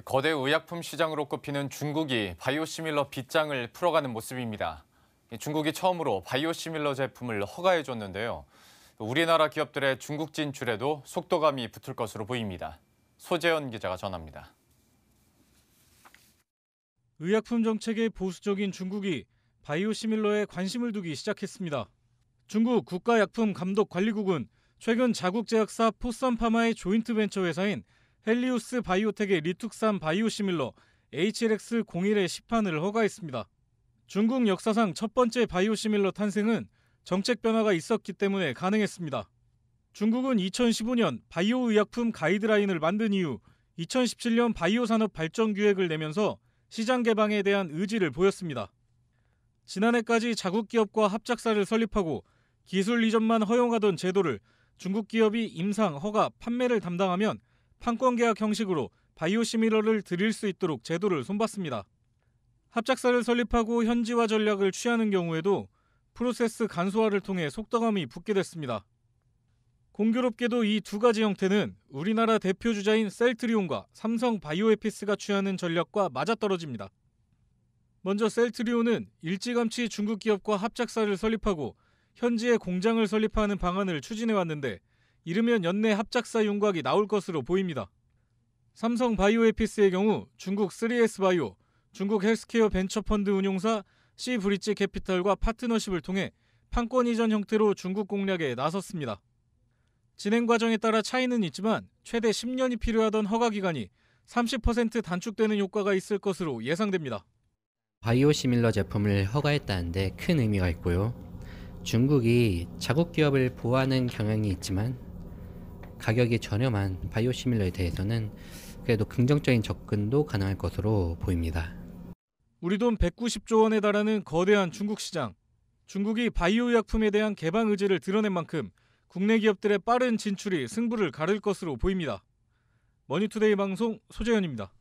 거대 의약품 시장으로 꼽히는 중국이 바이오시밀러 빗장을 풀어가는 모습입니다. 중국이 처음으로 바이오시밀러 제품을 허가해줬는데요. 우리나라 기업들의 중국 진출에도 속도감이 붙을 것으로 보입니다. 소재현 기자가 전합니다. 의약품 정책에 보수적인 중국이 바이오시밀러에 관심을 두기 시작했습니다. 중국 국가약품감독관리국은 최근 자국 제약사 포썸파마의 조인트 벤처 회사인 헬리우스 바이오텍의 리툭산 바이오시밀러 HLX01의 시판을 허가했습니다. 중국 역사상 첫 번째 바이오시밀러 탄생은 정책 변화가 있었기 때문에 가능했습니다. 중국은 2015년 바이오 의약품 가이드라인을 만든 이후 2017년 바이오 산업 발전 규획을 내면서 시장 개방에 대한 의지를 보였습니다. 지난해까지 자국 기업과 합작사를 설립하고 기술 이전만 허용하던 제도를 중국 기업이 임상, 허가, 판매를 담당하면 판권 계약 형식으로 바이오시밀러를 드릴 수 있도록 제도를 손봤습니다. 합작사를 설립하고 현지화 전략을 취하는 경우에도 프로세스 간소화를 통해 속도감이 붙게 됐습니다. 공교롭게도 이 두 가지 형태는 우리나라 대표 주자인 셀트리온과 삼성 바이오에피스가 취하는 전략과 맞아떨어집니다. 먼저 셀트리온은 일찌감치 중국 기업과 합작사를 설립하고 현지에 공장을 설립하는 방안을 추진해왔는데 이르면 연내 합작사 윤곽이 나올 것으로 보입니다. 삼성 바이오에피스의 경우 중국 3S 바이오, 중국 헬스케어 벤처펀드 운용사 C 브릿지 캐피탈과 파트너십을 통해 판권 이전 형태로 중국 공략에 나섰습니다. 진행 과정에 따라 차이는 있지만 최대 10년이 필요하던 허가 기간이 30% 단축되는 효과가 있을 것으로 예상됩니다. 바이오시밀러 제품을 허가했다는데 큰 의미가 있고요. 중국이 자국 기업을 보호하는 경향이 있지만 가격이 저렴한 바이오시밀러에 대해서는 그래도 긍정적인 접근도 가능할 것으로 보입니다. 우리 돈 190조 원에 달하는 거대한 중국 시장. 중국이 바이오 의약품에 대한 개방 의지를 드러낸 만큼 국내 기업들의 빠른 진출이 승부를 가를 것으로 보입니다. 머니투데이 방송 소재현입니다.